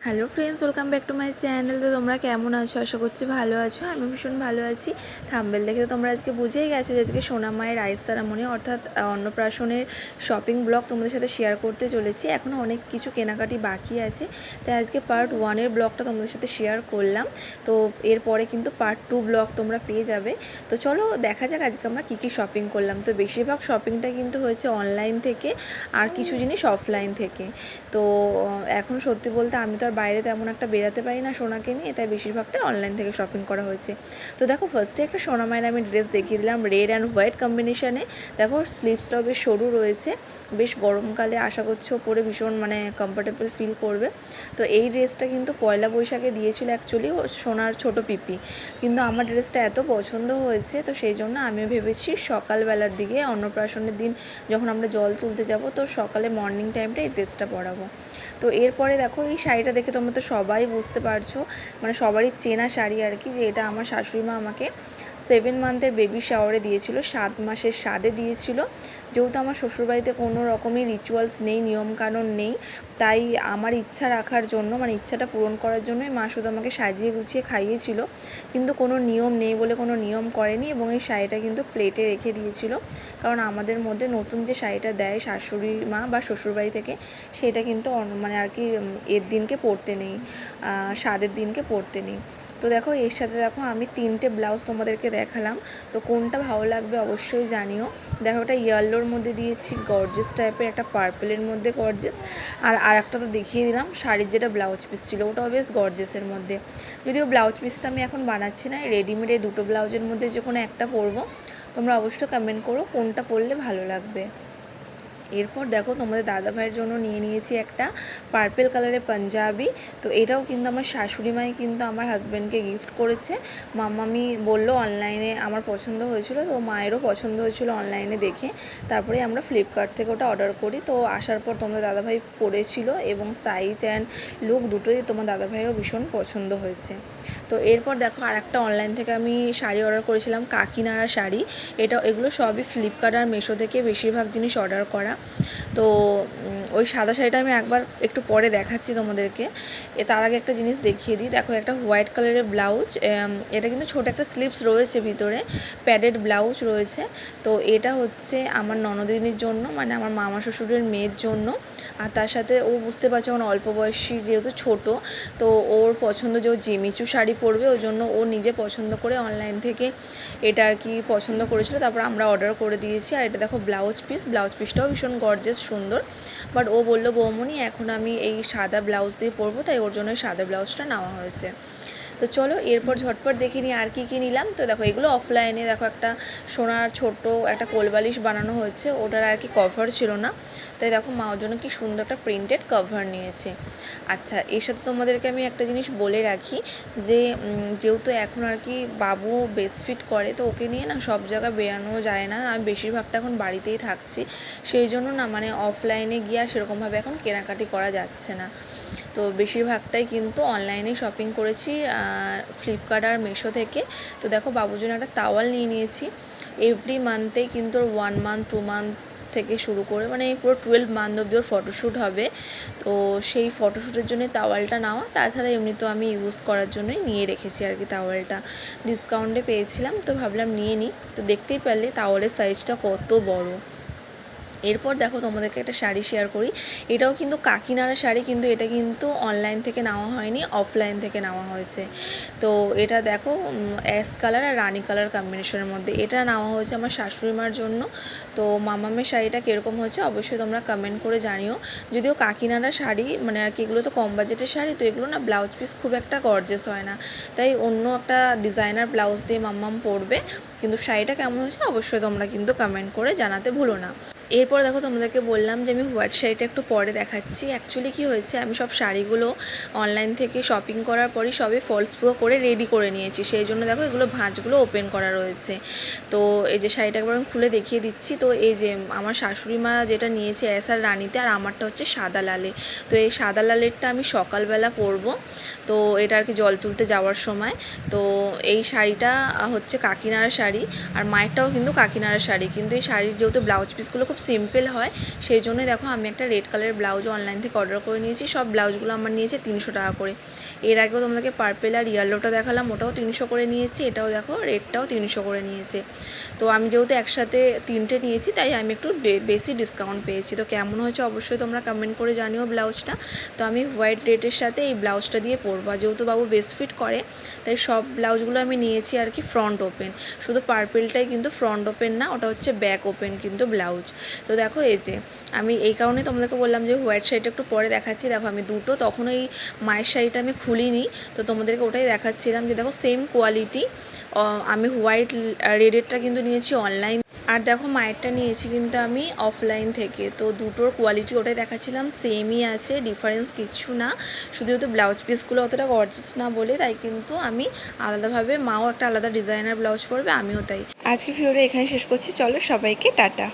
Hello friends, welcome back to my channel. তো তোমরা কেমন আছো? আশা করছি ভালো আছো। আমি ভীষণ ভালো আছি। থাম্বনেল দেখে তো তোমরা আজকে বুঝেই গেছো যে আজকে সোনা মায়ের রাইস সেরামনি অর্থাৎ অন্নপ্রাশনের শপিং ব্লগ তোমাদের সাথে শেয়ার করতে চলেছি। এখনও অনেক কিছু কেনাকাটি বাকি আছে, তাই আজকে পার্ট 1-এর ব্লগটা তোমাদের সাথে শেয়ার করলাম। তো এরপরে কিন্তু পার্ট 2 ব্লগ তোমরা পেয়ে যাবে। তো চলো দেখা যাক আজকে আমরা কী কী শপিং করলাম। তো বেশিরভাগ শপিংটা কিন্তু হয়েছে অনলাইন থেকে, আর কিছু জিনিস অফলাইন থেকে। তো এখন সত্যি বলতে আমি তো আর বাইরে তেমন একটা বেরাতে পারি না সোনাকে নিয়ে, তাই বেশিরভাগটা অনলাইন থেকে শপিং করা হয়েছে। তো দেখো, ফার্স্টে একটা সোনা মায়ের আমি ড্রেস দেখিয়ে দিলাম রেড অ্যান্ড হোয়াইট কম্বিনেশানে। দেখো স্লিভসটাও বেশ সরু রয়েছে, বেশ গরমকালে আশা করছো পরে ভীষণ কমফোর্টেবল ফিল করবে। তো এই ড্রেসটা কিন্তু পয়লা বৈশাখে দিয়েছিল অ্যাকচুয়ালি সোনার ছোট পিপি, কিন্তু আমার ড্রেসটা এত পছন্দ হয়েছে, তো সেই জন্য আমি ভেবেছি সকালবেলার দিকে অন্নপ্রাশনের দিন যখন আমরা জল তুলতে যাব, তো সকালে মর্নিং টাইমটা এই ড্রেসটা পরাবো। তো এরপরে দেখো এই শাড়িটা দেখে তোমরা তো সবাই বুঝতে পারছো, সবারই চেনা শাড়ি আর কি, যে এটা আমার শাশুড়ি মা আমাকে 7 মান্থের বেবি শাওয়ারে দিয়েছিল, 7 মাসের স্বাদে দিয়েছিল। যেহেতু আমার শ্বশুরবাড়িতে কোনো রকমই রিচুয়ালস নেই, নিয়মকানুন নেই, তাই আমার ইচ্ছা রাখার জন্য ইচ্ছাটা পূরণ করার জন্যই মা শুধু আমাকে সাজিয়ে গুছিয়ে খাইয়েছিল, কিন্তু কোনো নিয়ম নেই বলে কোনো নিয়ম করেনি। এবং এই শাড়িটা কিন্তু প্লেটে রেখে দিয়েছিল, কারণ আমাদের মধ্যে নতুন যে শাড়িটা দেয় শাশুড়ি মা বা শ্বশুরবাড়ি থেকে, সেটা কিন্তু আর কি এর দিনকে পরতে নেই, স্বাদের দিনকে পরতে নেই। তো দেখো এর সাথে দেখো আমি 3টে ব্লাউজ তোমাদেরকে দেখালাম, তো কোনটা ভালো লাগবে অবশ্যই জানিও। দেখো একটা ইয়েলোর মধ্যে দিয়েছি গর্জেস টাইপের, একটা পার্পেলের মধ্যে গর্জেস, আর একটা তো দেখিয়ে দিলাম শাড়ির যেটা ব্লাউজ পিস ছিল, ওটাও বেশ গর্জেসের মধ্যে। যদিও ব্লাউজ পিসটা আমি এখন বানাচ্ছি না, রেডিমেড এই দুটো ব্লাউজের মধ্যে যে কোনো একটা পরবো। তোমরা অবশ্যই কমেন্ট করো কোনটা পরলে ভালো লাগবে। এরপর দেখো তোমাদের দাদা ভাইয়ের জন্য নিয়ে নিয়েছি একটা পার্পেল কালারের পাঞ্জাবি। তো এটাও কিন্তু আমার শাশুড়ি মাই কিন্তু আমার হাজব্যান্ডকে গিফট করেছে। মাম্মামি বললো অনলাইনে আমার পছন্দ হয়েছিল, তো মায়েরও পছন্দ হয়েছিল অনলাইনে দেখে, তারপরে আমরা ফ্লিপকার্ট থেকে ওটা অর্ডার করি। তো আসার পর তোমাদের দাদাভাই পরেছিল, এবং সাইজ অ্যান্ড লুক দুটোই তোমার দাদাভাইয়েরও ভীষণ পছন্দ হয়েছে। তো এরপর দেখো আর একটা অনলাইন থেকে আমি শাড়ি অর্ডার করেছিলাম, কাকিনাড়া শাড়ি। এগুলো সবই ফ্লিপকার্ট আর মিশো থেকে বেশিরভাগ জিনিস অর্ডার করা। তো ওই সাদা শাড়িটা আমি একবার একটু পরে দেখাচ্ছি তোমাদেরকে, তার আগে একটা জিনিস দেখিয়ে দিই। দেখো একটা হোয়াইট কালারের ব্লাউজ, এটা কিন্তু ছোটো একটা স্লিভস রয়েছে, ভিতরে প্যাডেড ব্লাউজ রয়েছে। তো এটা হচ্ছে আমার ননদিনীর জন্য, আমার মামা শ্বশুরের মেয়ের জন্য। আর তার সাথে ও বুঝতে পারছে এখন অল্প বয়সী, যেহেতু ছোট, তো ওর পছন্দ যে ও জিমিচু শাড়ি পরবে, ওই জন্য ও নিজে পছন্দ করে অনলাইন থেকে এটা আর কি পছন্দ করেছিল, তারপর আমরা অর্ডার করে দিয়েছি। আর এটা দেখো ব্লাউজ পিসটাও ভীষণ গর্জিয়াস সুন্দর, বাট ও বললো বৌমনি এখন আমি এই সাদা ব্লাউজ দিয়ে পরবো, তাই ওর জন্য সাদা ব্লাউজটা নেওয়া হয়েছে। তো চলো এরপর ঝটপট দেখে নিই আর কী নিলাম। তো দেখো এগুলো অফলাইনে, দেখো একটা সোনার ছোট্ট একটা কোলবালিশ বানানো হয়েছে, ওটার আর কি কভার ছিল না, তাই দেখো মা ওর জন্য কি সুন্দর একটা প্রিন্টেড কভার নিয়েছে। আচ্ছা, এর সাথে তোমাদেরকে আমি একটা জিনিস বলে রাখি, যে যেহেতু এখন আর কি বাবু বেস্টফিট করে, তো ওকে নিয়ে না সব জায়গায় বেরানো যায় না, আমি বেশিরভাগটা এখন বাড়িতেই থাকছি, সেই জন্য না অফলাইনে গিয়ে আর সেরকমভাবে এখন কেনাকাটি করা যাচ্ছে না। তো বেশিরভাগটাই কিন্তু অনলাইনে শপিং করেছি, ফ্লিপকার্ট আর মিশো থেকে। তো দেখো বাবুর জন্য একটা তাওয়াল নিয়ে নিয়েছি। এভরি মান্থেই কিন্তু 1 মান্থ 2 মান্থ থেকে শুরু করে পুরো 12 মান্থ অব্দি ওর ফটোশ্যুট হবে, তো সেই ফটোশ্যুটের জন্য তাওয়ালটা নেওয়া। তাছাড়া এমনিতেও আমি ইউজ করার জন্যই নিয়ে রেখেছি আর কি তাওয়ালটা, ডিসকাউন্টে পেয়েছিলাম, তো ভাবলাম নিয়ে নিই। তো দেখতেই পারলে তাওয়ালের সাইজটা কত বড়। এরপর দেখো তোমাদেরকে একটা শাড়ি শেয়ার করি, এটাও কিন্তু কাকিনাড়া শাড়ি, কিন্তু এটা কিন্তু অনলাইন থেকে নেওয়া হয়নি, অফলাইন থেকে নেওয়া হয়েছে। তো এটা দেখো অ্যাশ কালার আর রানি কালার কম্বিনেশনের মধ্যে এটা নেওয়া হয়েছে আমার শাশুড়ি মার জন্য। তো মামামের শাড়িটা কীরকম হয়েছে অবশ্যই তোমরা কমেন্ট করে জানিও। যদিও কাকিনাড়া শাড়ি আর কি এগুলো তো কম বাজেটের শাড়ি, তো এগুলো না ব্লাউজ পিস খুব একটা গর্জেস হয় না, তাই অন্য একটা ডিজাইনার ব্লাউজ দিয়ে মাম্মাম পরবে। কিন্তু শাড়িটা কেমন হয়েছে অবশ্যই তোমরা কিন্তু কমেন্ট করে জানাতে ভুলো না। এরপর দেখো তোমাদেরকে বললাম যে আমি হোয়াইট শাড়িটা একটু পরে দেখাচ্ছি। অ্যাকচুয়ালি কী হয়েছে, আমি সব শাড়িগুলো অনলাইন থেকে শপিং করার পরই সবে ফলস পুরো করে রেডি করে নিয়েছি, সেই জন্য দেখো এগুলো ভাঁজগুলো ওপেন করা রয়েছে। তো এই যে শাড়িটা একবার আমি খুলে দেখিয়ে দিচ্ছি। তো এই যে আমার শাশুড়ি মা যেটা নিয়েছে অ্যাশ আর রানিতে, আর আমারটা হচ্ছে সাদা লালে। তো এই সাদা লালেরটা আমি সকালবেলা পরবো, তো এটা আর কি জল তুলতে যাওয়ার সময়। তো এই শাড়িটা হচ্ছে কাকিনাড়া শাড়ি, আর মায়েরটাও কিন্তু কাকিনাড়া শাড়ি, কিন্তু এই শাড়ির যেহেতু ব্লাউজ পিসগুলো খুব সিম্পল হয়, সেই জন্যই দেখো আমি একটা রেড কালারের ব্লাউজ অনলাইন থেকে অর্ডার করে নিয়েছি। সব ব্লাউজগুলো আমার নিয়েছে 300 টাকা করে। এর আগেও তোমাদেরকে পার্পেল আর ইয়েলোটা দেখালাম, ওটাও 300 করে নিয়েছি। এটাও দেখো রেডটাও 300 করে নিয়েছে। তো আমি যেহেতু একসাথে 3টে নিয়েছি তাই আমি একটু বেশি ডিসকাউন্ট পেয়েছি। তো কেমন হয়েছে অবশ্যই তোমরা কমেন্ট করে জানিও ব্লাউজটা। তো আমি হোয়াইট রেডের সাথে এই ব্লাউজটা দিয়ে পরবো, যেহেতু বাবু বেস্ট ফিট করে তাই সব ব্লাউজগুলো আমি নিয়েছি আর কি ফ্রন্ট ওপেন। শুধু পার্পেলটাই কিন্তু ফ্রন্ট ওপেন না, ওটা হচ্ছে ব্যাক ওপেন কিন্তু ব্লাউজ। তো দেখো এই যে আমি এই কারণে তোমাদেরকে বললাম যে হোয়াইট শাড়িটা একটু পরে দেখাচ্ছি। দেখো আমি দুটো, তখন ওই মায়ের শাড়িটা আমি খুলিনি, তো তোমাদেরকে ওটাই দেখাচ্ছিলাম যে দেখো সেম কোয়ালিটি। আমি হোয়াইট রেডেরটা কিন্তু নিয়েছি অনলাইন, আর দেখো মায়েরটা নিয়েছি কিন্তু আমি অফলাইন থেকে। তো দুটোর কোয়ালিটি ওটাই দেখাচ্ছিলাম, সেমই আছে, ডিফারেন্স কিচ্ছু না। শুধু যেহেতু ব্লাউজ পিসগুলো অতটা গর্জিয়াস না বলে তাই কিন্তু আমি আলাদাভাবে, মাও একটা আলাদা ডিজাইনার ব্লাউজ পরবে, আমিও তাই। আজকে ভিডিওটা এখানে শেষ করছি, চলো সবাইকে টাটা।